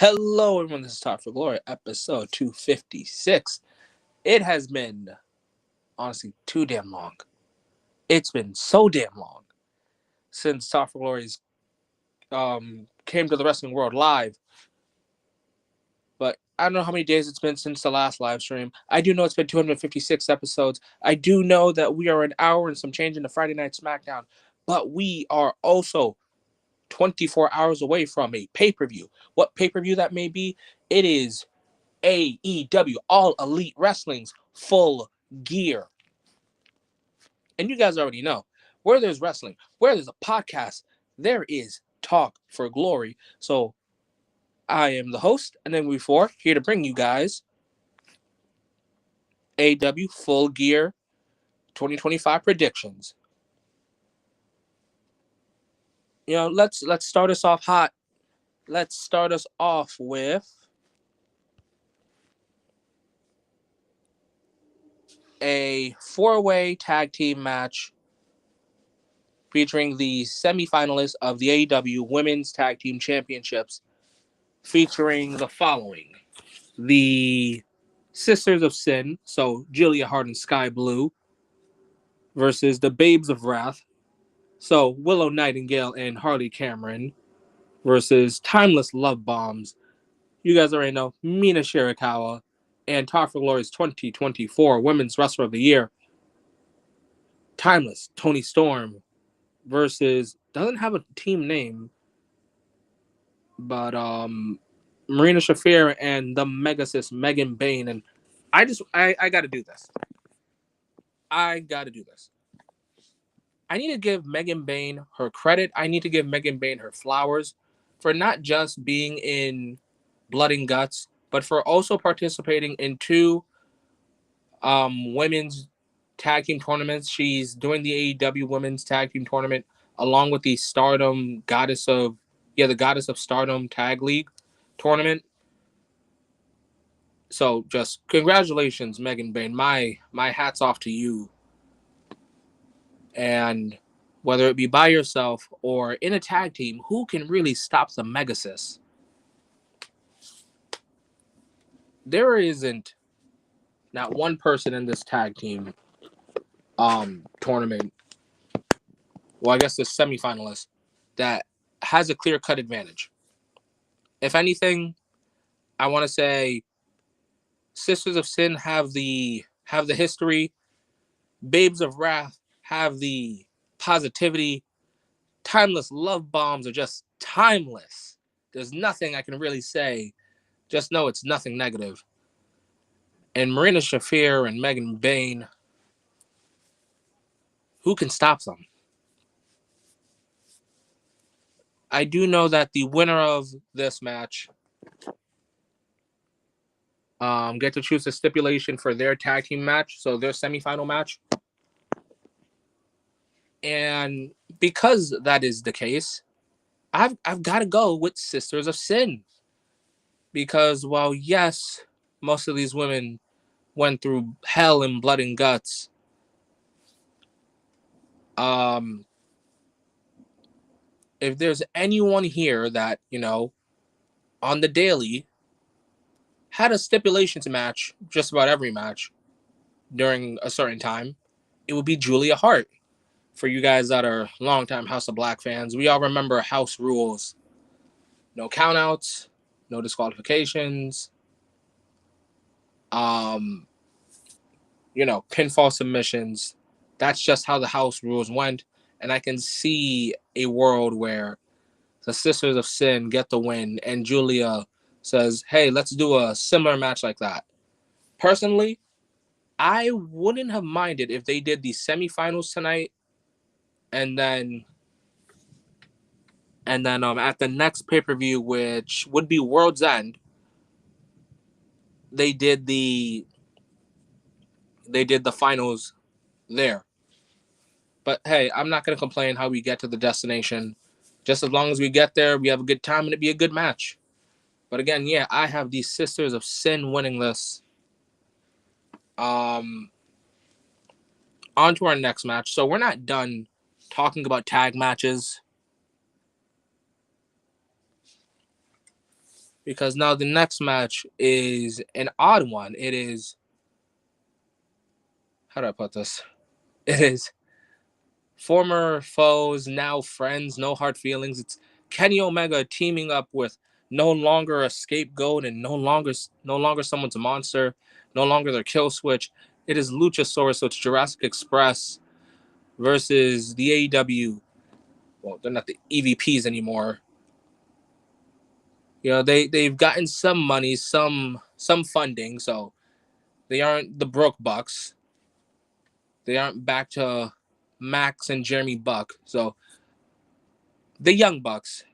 Hello, everyone. This is Talk for Glory, episode 256. It has been, honestly, too damn long. It's been so damn long since Talk for Glory's came to the wrestling world live. But I don't know how many days it's been since the last live stream. I do know it's been 256 episodes. I do know that we are an hour and some change into Friday Night SmackDown. But we are also 24 hours away from a pay-per-view. What pay-per-view that may be, it is AEW, All Elite Wrestling's Full Gear. And you guys already know, where there's wrestling, where there's a podcast, there is Talk for Glory. So I am the host, and then before, here to bring you guys AEW Full Gear 2025 predictions. You know, let's start us off hot. Let's start us off with a four-way tag team match featuring the semifinalists of the AEW Women's Tag Team Championships, featuring the following: the Sisters of Sin, so Julia Hart and Sky Blue, versus the Babes of Wrath, so Willow Nightingale and Harley Cameron, versus Timeless Love Bombs. You guys already know Mina Shirakawa, and Talk for Glory's 2024 Women's Wrestler of the Year, Timeless Toni Storm, versus, doesn't have a team name, but Marina Shafir and the Megasis Megan Bayne. And I gotta do this. I need to give Megan Bayne her credit. I need to give Megan Bayne her flowers for not just being in Blood and Guts, but for also participating in two women's tag team tournaments. She's doing the AEW Women's Tag Team Tournament along with the Stardom the Goddess of Stardom Tag League tournament. So just congratulations, Megan Bayne. My hat's off to you. And whether it be by yourself or in a tag team, who can really stop the Megasis? There isn't not one person in this tag team tournament, well, I guess the semifinalist, that has a clear-cut advantage. If anything, I want to say Sisters of Sin have the history. Babes of Wrath have the positivity. Timeless Love Bombs are just timeless. There's nothing I can really say. Just know it's nothing negative. And Marina Shafir and Megan Bayne, who can stop them? I do know that the winner of this match get to choose the stipulation for their tag team match, so their semifinal match. And because that is the case, I've got to go with Sisters of Sin. Because while, yes, most of these women went through hell and blood and guts, if there's anyone here that, on the daily had a stipulations match, just about every match during a certain time, it would be Julia Hart. For you guys that are longtime House of Black fans, we all remember house rules. No countouts, no disqualifications, pinfall submissions. That's just how the house rules went. And I can see a world where the Sisters of Sin get the win and Julia says, hey, let's do a similar match like that. Personally, I wouldn't have minded if they did the semifinals tonight and then at the next pay-per-view, which would be World's End, they did the finals there. But hey, I'm not going to complain how we get to the destination. Just as long as we get there, we have a good time, and it'd be a good match. But again, yeah, I have these Sisters of Sin winning this. On to our next match. So we're not done talking about tag matches. because now the next match is an odd one. It is, how do I put this? It is former foes, now friends, no hard feelings. It's Kenny Omega teaming up with no longer a scapegoat and no longer someone's a monster, no longer their kill switch. It is Luchasaurus, so it's Jurassic Express versus the AEW. Well, they're not the EVPs anymore. They've gotten some money, some funding, so they aren't the broke bucks. They aren't back to Max and Jeremy Buck. So the young bucks,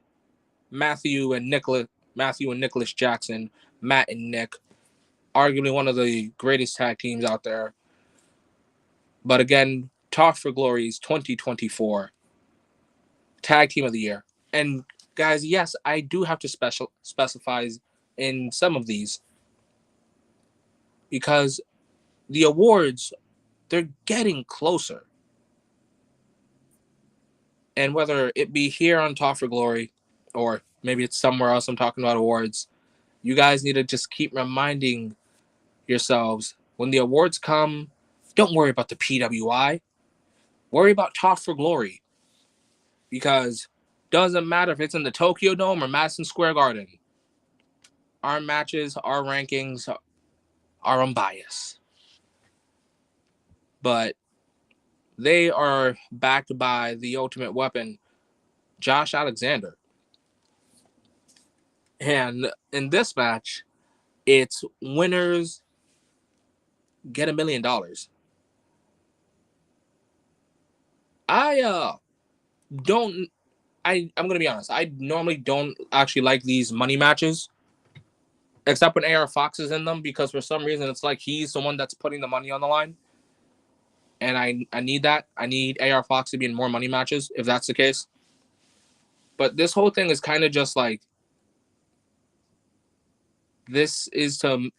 Matthew and Nicholas Jackson, Matt and Nick, arguably one of the greatest tag teams out there. But again, Talk for Glory's 2024 Tag Team of the Year. And guys, yes, I do have to specify in some of these because the awards, they're getting closer. And whether it be here on Talk for Glory or maybe it's somewhere else I'm talking about awards, you guys need to just keep reminding yourselves when the awards come, don't worry about the PWI. Worry about Talk for Glory. Because doesn't matter if it's in the Tokyo Dome or Madison Square Garden. Our matches, our rankings are unbiased. But they are backed by the ultimate weapon, Josh Alexander. And in this match, it's winners get $1 million. I'm gonna be honest. I normally don't actually like these money matches, except when AR Fox is in them, because for some reason it's like he's the one that's putting the money on the line, and I need that. I need AR Fox to be in more money matches if that's the case. But this whole thing is kind of just like, this is to,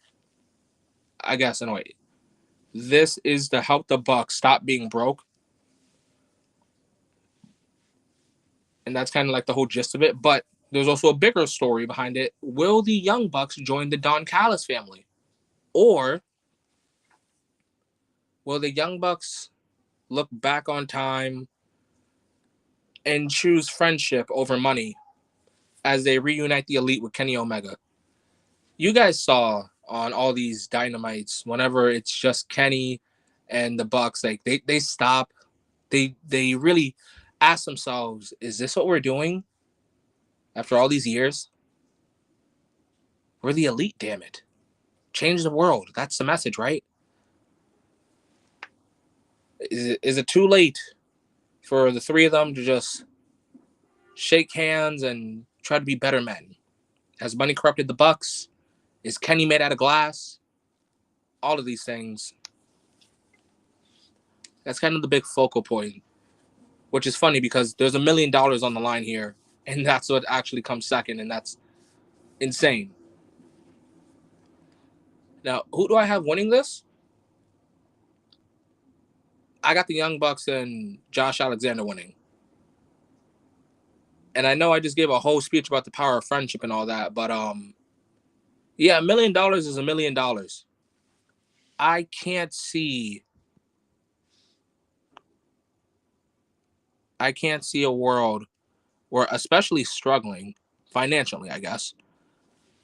I guess in a way, this is to help the Bucks stop being broke, and that's kind of like the whole gist of it. But there's also a bigger story behind it. Will the Young Bucks join the Don Callis family? Or will the Young Bucks look back on time and choose friendship over money as they reunite the Elite with Kenny Omega? You guys saw on all these Dynamites, whenever it's just Kenny and the Bucks, like they stop. They really ask themselves, is this what we're doing after all these years? We're the Elite, damn it. Change the world. That's the message, right? Is it too late for the three of them to just shake hands and try to be better men? Has money corrupted the Bucks? Is Kenny made out of glass? All of these things. That's kind of the big focal point, which is funny because there's $1 million on the line here, and that's what actually comes second, and that's insane. Now, who do I have winning this? I got the Young Bucks and Josh Alexander winning. And I know I just gave a whole speech about the power of friendship and all that, but yeah, $1 million is $1 million. I can't see a world where, especially struggling financially, I guess,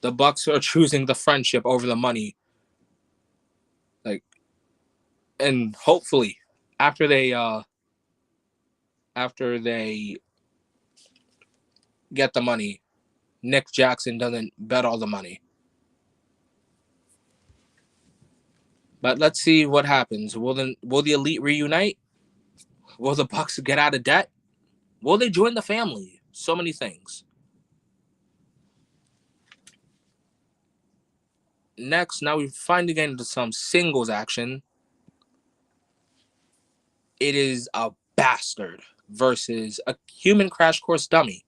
the Bucks are choosing the friendship over the money. Like, and hopefully after they get the money, Nick Jackson doesn't bet all the money. But let's see what happens. Will the Elite reunite? Will the Bucks get out of debt? Will they join the family? So many things. Next, now we finally get into some singles action. It is a bastard versus a human crash course dummy.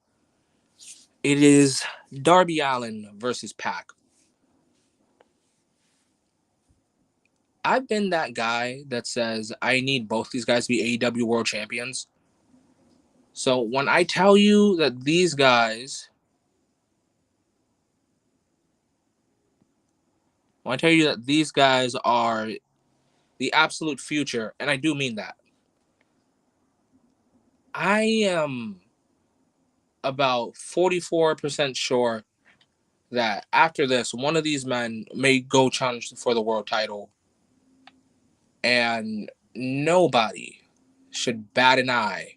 It is Darby Allin versus Pac. I've been that guy that says I need both these guys to be AEW World Champions. So when I tell you that these guys When I tell you that these guys are the absolute future, and I do mean that. I am about 44% sure that after this, one of these men may go challenge for the world title, and nobody should bat an eye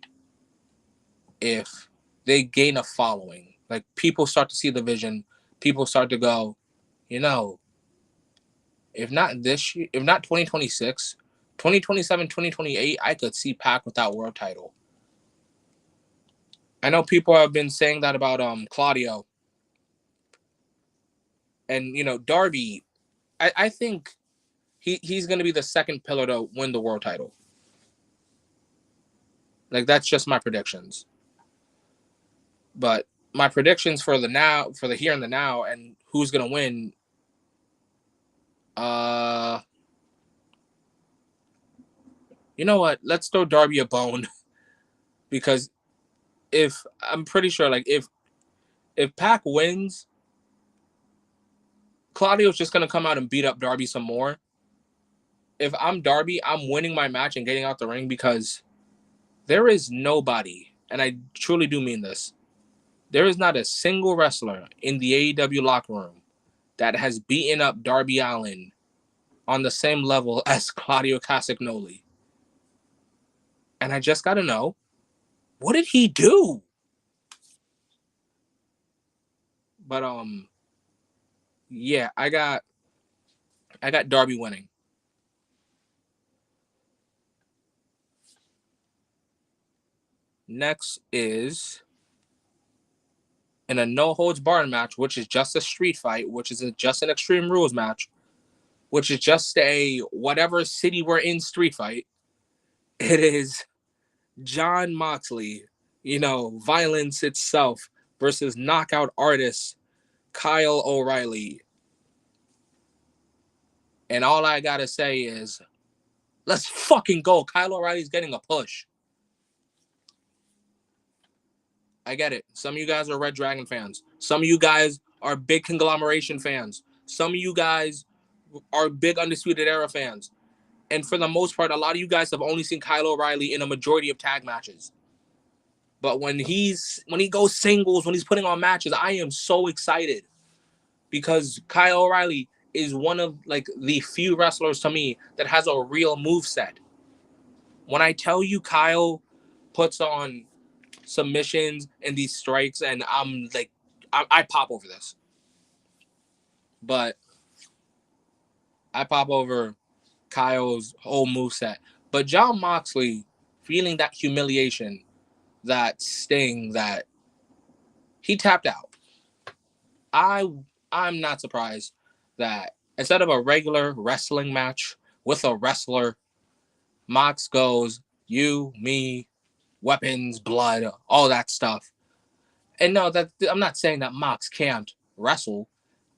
if they gain a following. Like, people start to see the vision, people start to go, you know, if not this year, if not 2026, 2027, 2028, I could see Pac without world title. I know people have been saying that about Claudio. And, Darby, I think he's going to be the second pillar to win the world title. Like, that's just my predictions. But my predictions for the here and the now, and who's going to win, you know what? Let's throw Darby a bone. Because I'm pretty sure, like, if Pac wins, Claudio's just going to come out and beat up Darby some more. If I'm Darby, I'm winning my match and getting out the ring, because there is nobody, and I truly do mean this, there is not a single wrestler in the AEW locker room that has beaten up Darby Allin on the same level as Claudio Castagnoli. And I just got to know, what did he do? But yeah, I got Darby winning. Next is in a no holds barred match, which is just a street fight, which is just an Extreme Rules match, which is just a whatever city we're in street fight. It is Jon Moxley, violence itself, versus knockout artist Kyle O'Reilly. And all I gotta say is, let's fucking go. Kyle O'Reilly's getting a push. I get it. Some of you guys are Red Dragon fans. Some of you guys are big Conglomeration fans. Some of you guys are big Undisputed Era fans. And for the most part, a lot of you guys have only seen Kyle O'Reilly in a majority of tag matches. But when he goes singles, when he's putting on matches, I am so excited, because Kyle O'Reilly is one of, like, the few wrestlers to me that has a real moveset. When I tell you Kyle puts on submissions and these strikes, and I'm like, I pop over this. But I pop over Kyle's whole moveset. But Jon Moxley feeling that humiliation, that sting, that he tapped out. I'm not surprised that instead of a regular wrestling match with a wrestler, Mox goes, you, me, weapons, blood, all that stuff. And no, that I'm not saying that Mox can't wrestle.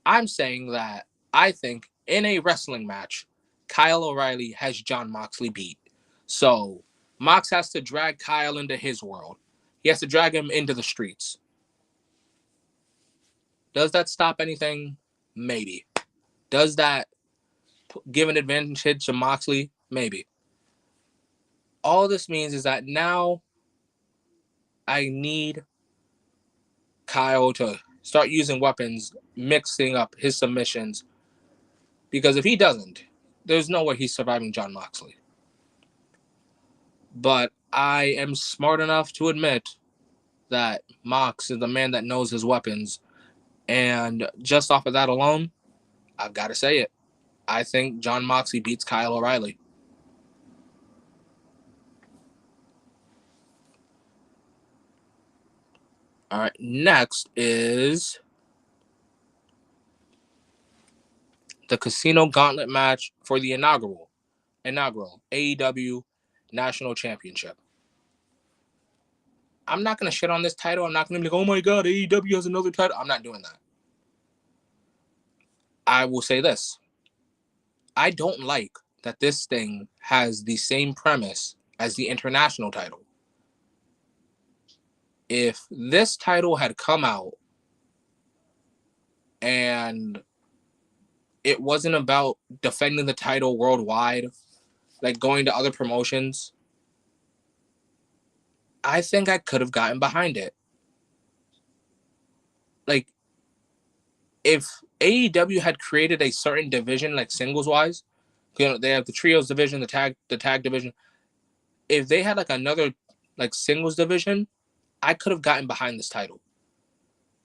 I'm saying that I think in a wrestling match, Kyle O'Reilly has Jon Moxley beat. So Mox has to drag Kyle into his world. He has to drag him into the streets. Does that stop anything? Maybe. Does that give an advantage to Moxley? Maybe. All this means is that now I need Kyle to start using weapons, mixing up his submissions. Because if he doesn't, there's no way he's surviving Jon Moxley. But I am smart enough to admit that Mox is the man that knows his weapons. And just off of that alone, I've got to say it. I think Jon Moxley beats Kyle O'Reilly. All right, next is the Casino Gauntlet match for the inaugural AEW National Championship. I'm not going to shit on this title. I'm not going to be like, oh my God, AEW has another title. I'm not doing that. I will say this. I don't like that this thing has the same premise as the international title. If this title had come out and it wasn't about defending the title worldwide, like going to other promotions, I think I could have gotten behind it. Like, if AEW had created a certain division, like singles wise, they have the trios division, the tag division. If they had like another like singles division, I could have gotten behind this title.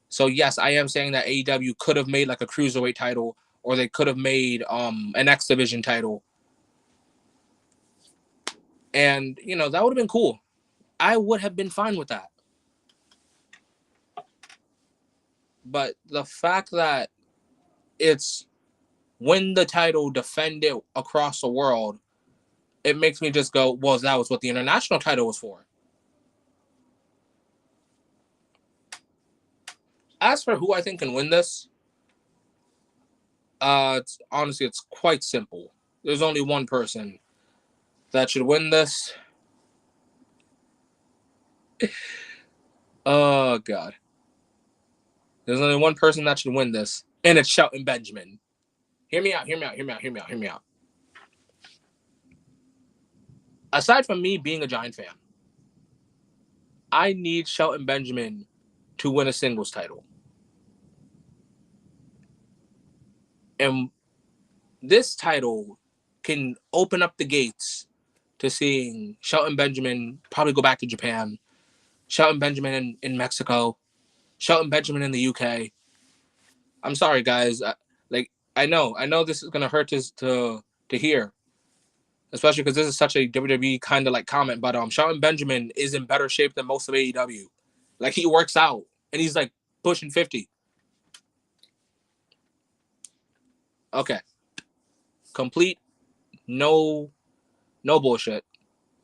So yes, I am saying that AEW could have made like a cruiserweight title, or they could have made an X division title, and that would have been cool. I would have been fine with that. But the fact that it's win the title, defend it across the world, it makes me just go, well, that was what the international title was for. As for who I think can win this, it's quite simple. There's only one person that should win this. Oh God. There's only one person that should win this, and it's Shelton Benjamin. Hear me out. Aside from me being a Giant fan, I need Shelton Benjamin to win a singles title. And this title can open up the gates to seeing Shelton Benjamin probably go back to Japan, Shelton Benjamin in Mexico, Shelton Benjamin in the UK. I'm sorry, guys. I know this is gonna hurt to hear, especially because this is such a WWE kind of like comment. But Shelton Benjamin is in better shape than most of AEW. Like, he works out and he's like pushing 50. Okay, complete no bullshit.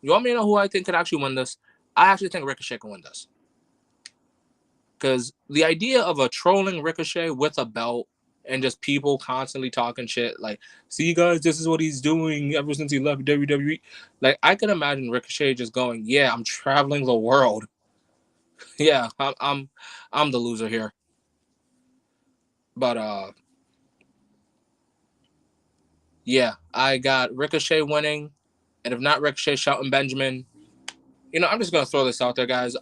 You want me to know who I think could actually win this? I actually think Ricochet can win this. Because the idea of a trolling Ricochet with a belt and just people constantly talking shit, like, see, guys, this is what he's doing ever since he left WWE. Like, I can imagine Ricochet just going, yeah, I'm traveling the world. Yeah, I'm the loser here. But yeah, I got Ricochet winning, and if not Ricochet, Shelton Benjamin. I'm just gonna throw this out there, guys.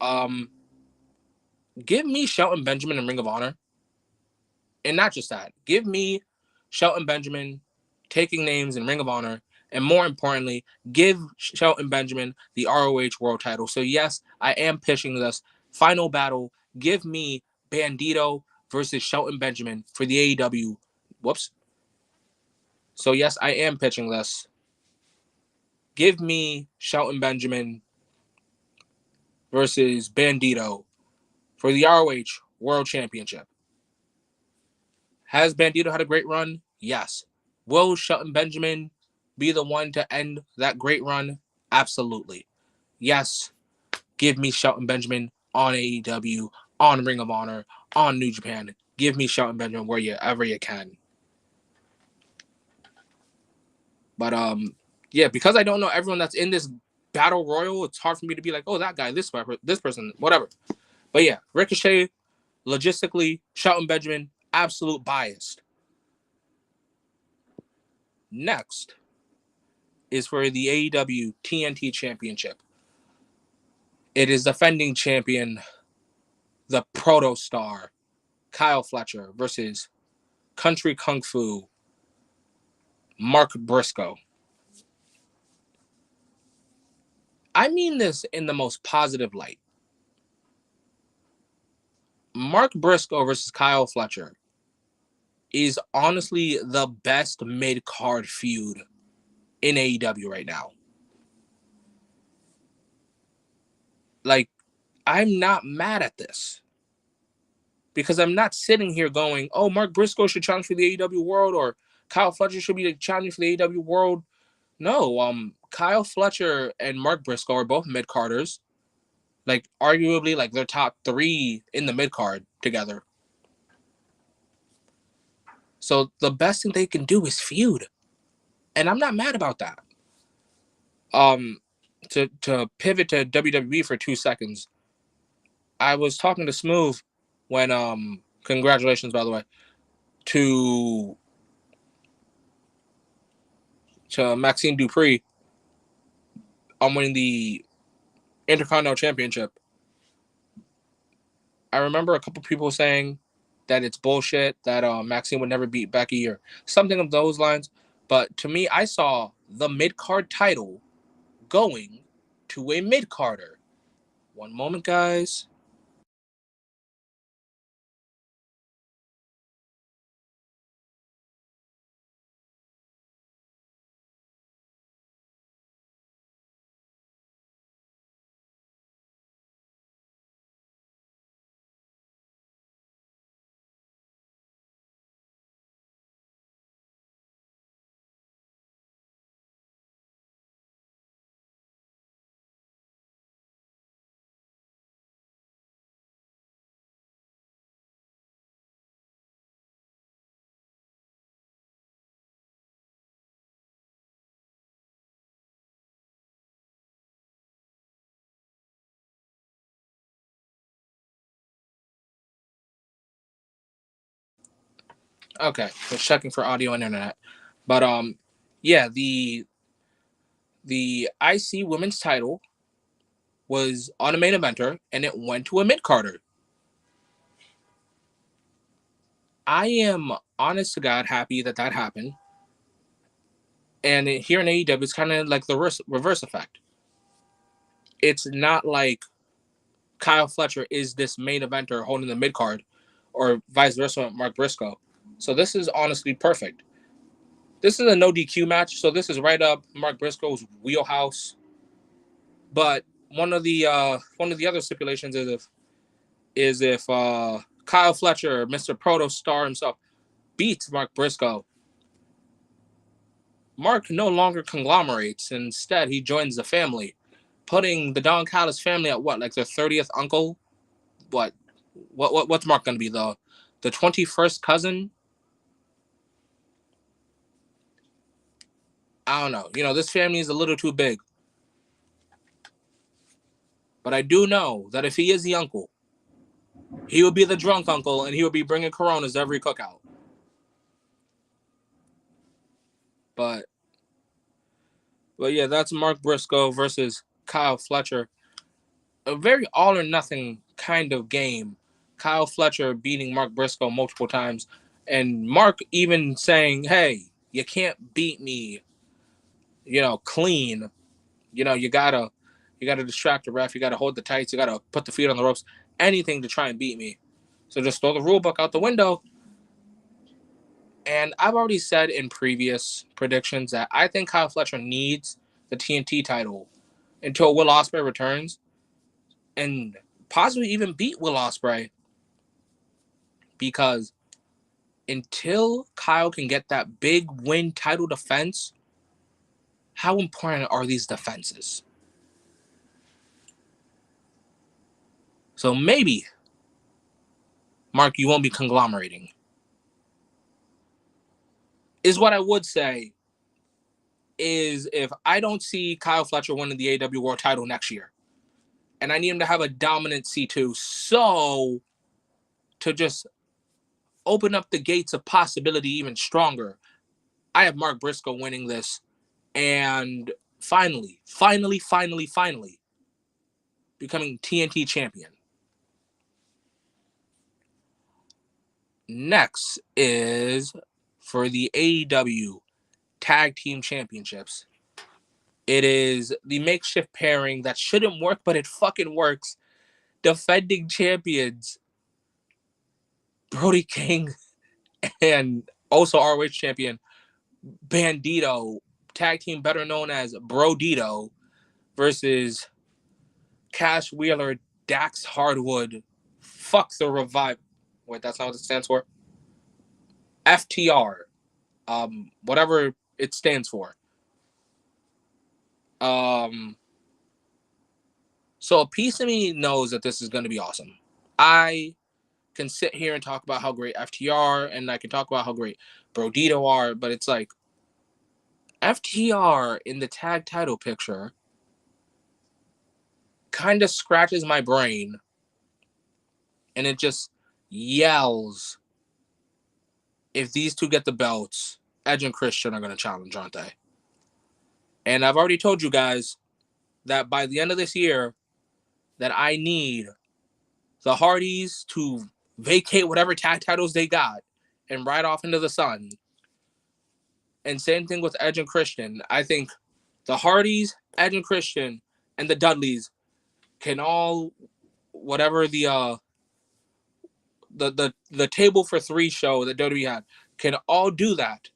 Give me Shelton Benjamin in Ring of Honor. And not just that, give me Shelton Benjamin taking names in Ring of Honor. And more importantly, give Shelton Benjamin the ROH World title. So yes, I am pitching this final battle. Give me Bandito versus Shelton Benjamin for the AEW. Whoops. So yes, I am pitching this. Give me Shelton Benjamin versus Bandito for the ROH World Championship. Has Bandito had a great run? Yes. Will Shelton Benjamin be the one to end that great run? Absolutely. Yes. Give me Shelton Benjamin on AEW, on Ring of Honor, on New Japan. Give me Shelton Benjamin wherever you can. But yeah, because I don't know everyone that's in this battle royal, it's hard for me to be like, oh, that guy, this person, whatever. But yeah, Ricochet, logistically, Shelton Benjamin, absolute biased. Next is for the AEW TNT Championship. It is defending champion, the Proto Star, Kyle Fletcher versus Country Kung Fu, Mark Briscoe. I mean this in the most positive light. Mark Briscoe versus Kyle Fletcher is honestly the best mid-card feud in AEW right now. Like, I'm not mad at this. Because I'm not sitting here going, oh, Mark Briscoe should challenge for the AEW World, or Kyle Fletcher should be challenging for the AEW World. No, Kyle Fletcher and Mark Briscoe are both mid-carders. Like, arguably, like, they're top 3 in the mid-card together. So the best thing they can do is feud. And I'm not mad about that. To pivot to WWE for 2 seconds, I was talking to Smoove when, congratulations, by the way, to to Maxine Dupree on winning the Intercontinental Championship. I remember a couple people saying that it's bullshit, that Maxine would never beat Becky or something of those lines. But to me, I saw the mid-card title going to a mid-carder. One moment, guys. Okay, just checking for audio and internet. But yeah, the IC women's title was on a main eventer and it went to a mid-carder. I am honest to God happy that that happened. And here in AEW, it's kind of like the reverse effect. It's not like Kyle Fletcher is this main eventer holding the mid card, or vice versa with Mark Briscoe. So this is honestly perfect. This is a no DQ match, so this is right up Mark Briscoe's wheelhouse. But one of the other stipulations is if Kyle Fletcher, Mr. Proto Star himself, beats Mark Briscoe, Mark no longer conglomerates. Instead, he joins the family, putting the Don Callis family at what, like their 30th uncle? What? What's Mark gonna be, the 21st cousin? I don't know. This family is a little too big. But I do know that if he is the uncle, he would be the drunk uncle, and he would be bringing Coronas to every cookout. But yeah, that's Mark Briscoe versus Kyle Fletcher. A very all or nothing kind of game. Kyle Fletcher beating Mark Briscoe multiple times, and Mark even saying, "Hey, you can't beat me, clean. You gotta distract the ref. You gotta hold the tights. You gotta put the feet on the ropes. Anything to try and beat me. So just throw the rule book out the window." And I've already said in previous predictions that I think Kyle Fletcher needs the TNT title until Will Ospreay returns, and possibly even beat Will Ospreay, because until Kyle can get that big win title defense, how important are these defenses? So maybe, Mark, you won't be conglomerating. Is what I would say is if I don't see Kyle Fletcher winning the AEW World title next year, and I need him to have a dominant C2, so to just open up the gates of possibility even stronger, I have Mark Briscoe winning this, and finally becoming TNT champion. Next is for the AEW Tag Team Championships. It is the makeshift pairing that shouldn't work, but it fucking works. Defending champions Brody King and also ROH champion Bandito, tag team better known as Brodito, versus Cash Wheeler, Dax Hardwood, fuck the Revive. Wait, that's not what it stands for. FTR, whatever it stands for. So a piece of me knows that this is going to be awesome. I can sit here and talk about how great FTR and I can talk about how great Brodito are, but it's like FTR in the tag title picture kind of scratches my brain, and it just yells, if these two get the belts, Edge and Christian are going to challenge, aren't they? And I've already told you guys that by the end of this year, that I need the Hardys to vacate whatever tag titles they got and ride off into the sun. And same thing with Edge and Christian. I think the Hardys, Edge and Christian, and the Dudleys can all, whatever the table for three show that WWE had, can all do that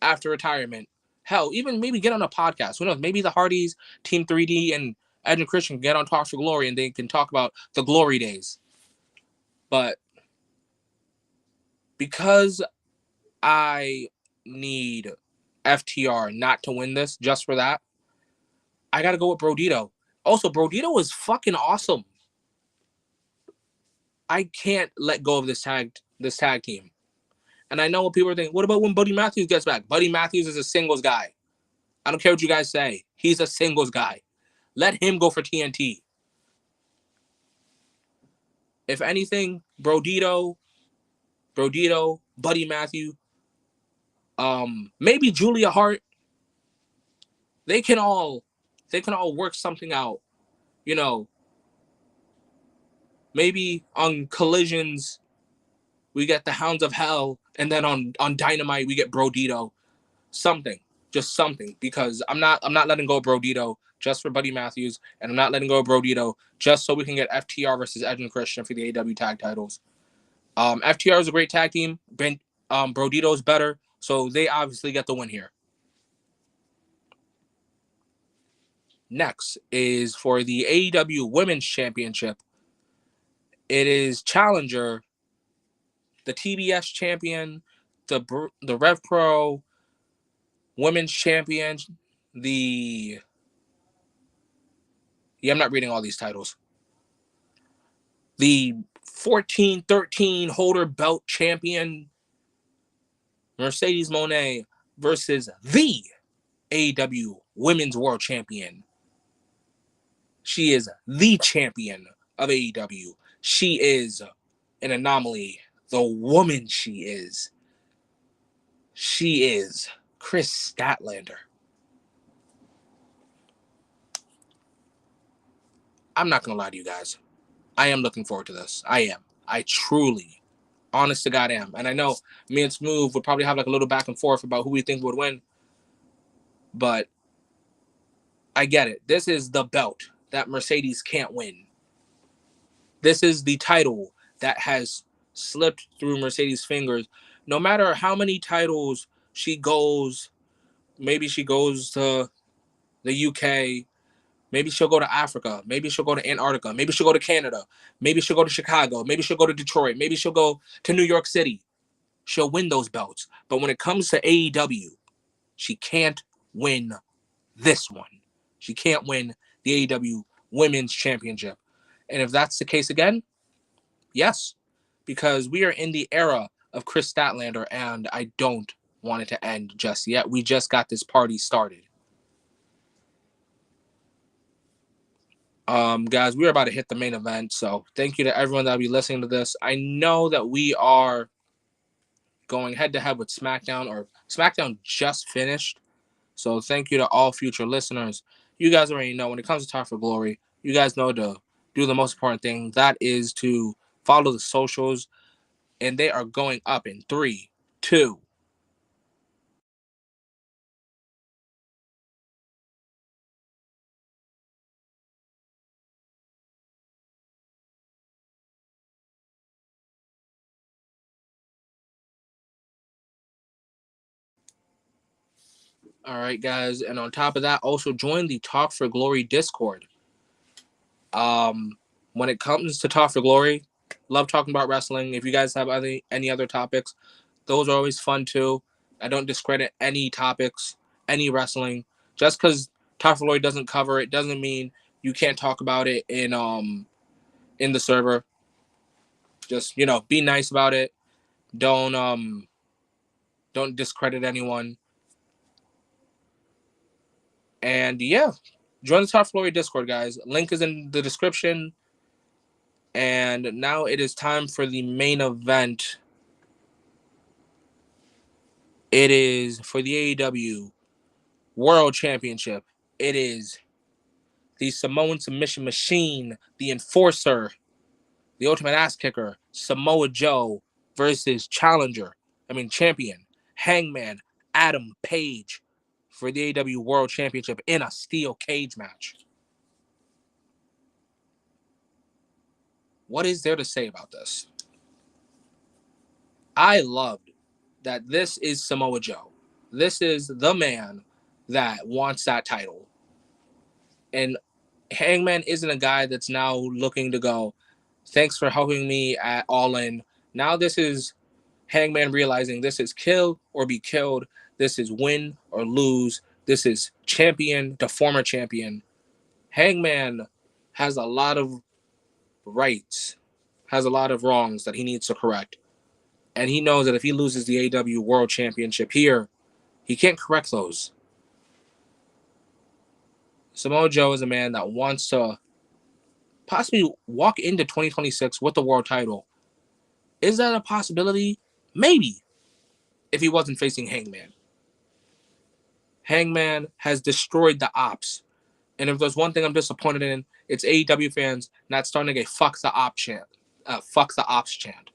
after retirement. Hell, even maybe get on a podcast. Who knows? Maybe the Hardys, Team 3D, and Edge and Christian can get on Talk for Glory and they can talk about the glory days. But because I need FTR not to win this just for that, I got to go with Brodito. Also, Brodito was fucking awesome. I can't let go of this tag team. And I know what people are thinking. What about when Buddy Matthews gets back? Buddy Matthews is a singles guy. I don't care what you guys say. He's a singles guy. Let him go for TNT. If anything, Brodito, Buddy Matthews, maybe Julia Hart. They can all work something out. You know, maybe on Collisions we get the Hounds of Hell, and then on Dynamite we get Brodito. Something, just something, because I'm not letting go of Brodito just for Buddy Matthews, and I'm not letting go of Brodito just so we can get FTR versus Edge and Christian for the AEW tag titles. FTR is a great tag team. Brodito is better, so they obviously get the win here. Next is for the AEW Women's Championship. It is challenger, the TBS champion, the Rev Pro Women's Champion, I'm not reading all these titles. The 14-13 holder belt champion, Mercedes Moné, versus the AEW Women's World Champion. She is the champion of AEW. She is an anomaly. The woman she is Chris Statlander. I'm not going to lie to you guys. I am looking forward to this. I am. I truly, honest to God, am. And I know me and Smoove would probably have like a little back and forth about who we think would win. But I get it. This is the belt that Mercedes can't win. This is the title that has slipped through Mercedes' fingers. No matter how many titles she goes, maybe she goes to the UK, maybe she'll go to Africa, maybe she'll go to Antarctica, maybe she'll go to Canada, maybe she'll go to Chicago, maybe she'll go to Detroit, maybe she'll go to New York City. She'll win those belts. But when it comes to AEW, she can't win this one. She can't win the AEW Women's Championship. And if that's the case again, yes, because we are in the era of Chris Statlander, and I don't want it to end just yet. We just got this party started. Guys, we're about to hit the main event, so thank you to everyone that'll be listening to this. I know that we are going head-to-head with SmackDown, or SmackDown just finished, so thank you to all future listeners. You guys already know when it comes to Talk for Glory, you guys know to do the most important thing. That is to follow the socials, and they are going up in 3, 2. All right, guys, and on top of that, also join the Talk for Glory Discord. When it comes to Talk for Glory, love talking about wrestling. If you guys have any other topics, those are always fun too. I don't discredit any topics, any wrestling. Just because Talk for Glory doesn't cover it doesn't mean you can't talk about it in the server. Just be nice about it. Don't discredit anyone. And yeah, join the Talk for Glory Discord, guys. Link is in the description. And now it is time for the main event. It is for the AEW World Championship. It is the Samoan submission machine, the enforcer, the ultimate ass kicker, Samoa Joe versus champion, Hangman Adam Page for the AEW World Championship in a steel cage match. What is there to say about this? I loved that this is Samoa Joe. This is the man that wants that title. And Hangman isn't a guy that's now looking to go, thanks for helping me at All In. Now this is Hangman realizing this is kill or be killed. This is win or lose. This is champion to former champion. Hangman has a lot of rights, has a lot of wrongs that he needs to correct. And he knows that if he loses the AEW World Championship here, he can't correct those. Samoa Joe is a man that wants to possibly walk into 2026 with the world title. Is that a possibility? Maybe. If he wasn't facing Hangman. Hangman has destroyed the ops. And if there's one thing I'm disappointed in, it's AEW fans not starting to get fuck the ops chant.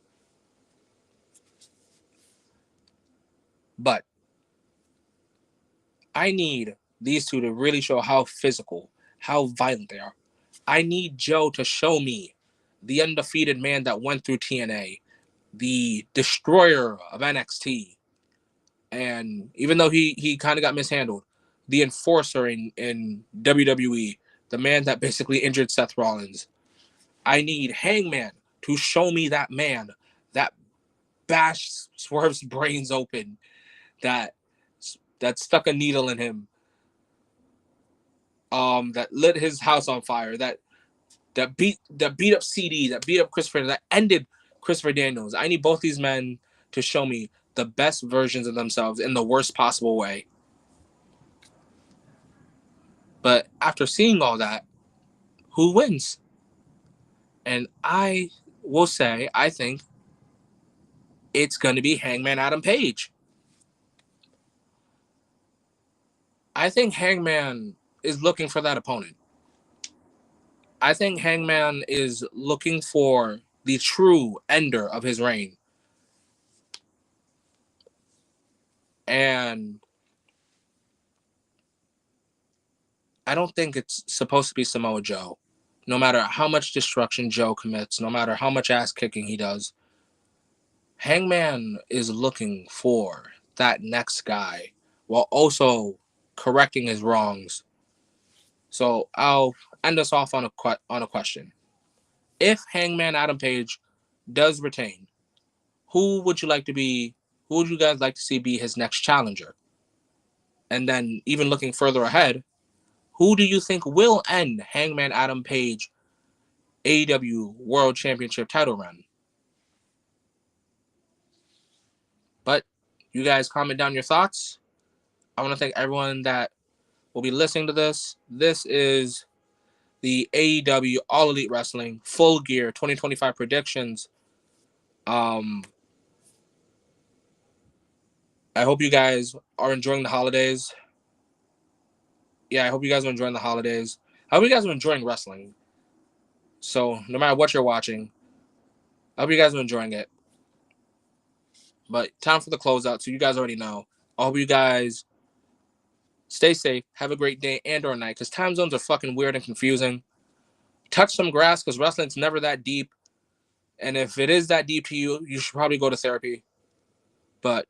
But I need these two to really show how physical, how violent they are. I need Joe to show me the undefeated man that went through TNA, the destroyer of NXT. And even though he kind of got mishandled, the enforcer in WWE, the man that basically injured Seth Rollins. I need Hangman to show me that man that bashed Swerve's brains open, that stuck a needle in him, that lit his house on fire, that beat up CD, that beat up Christopher, that ended Christopher Daniels. I need both these men to show me the best versions of themselves in the worst possible way. But after seeing all that, who wins? And I will say, I think it's going to be Hangman Adam Page. I think Hangman is looking for that opponent. I think Hangman is looking for the true ender of his reign. And I don't think it's supposed to be Samoa Joe. No matter how much destruction Joe commits, no matter how much ass kicking he does, Hangman is looking for that next guy while also correcting his wrongs. So I'll end us off on a question. If Hangman Adam Page does retain, who would you guys like to see be his next challenger? And then even looking further ahead, who do you think will end Hangman Adam Page AEW World Championship title run? But you guys comment down your thoughts. I want to thank everyone that will be listening to this. This is the AEW All Elite Wrestling Full Gear 2025 predictions. I hope you guys are enjoying the holidays. Yeah, I hope you guys are enjoying the holidays. I hope you guys are enjoying wrestling. So no matter what you're watching, I hope you guys are enjoying it. But time for the closeout, so you guys already know. I hope you guys stay safe, have a great day and or night, because time zones are fucking weird and confusing. Touch some grass, because wrestling's never that deep. And if it is that deep to you, you should probably go to therapy. But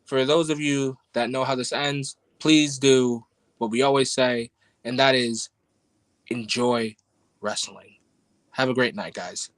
for those of you that know how this ends, please do what we always say, and that is enjoy wrestling. Have a great night, guys.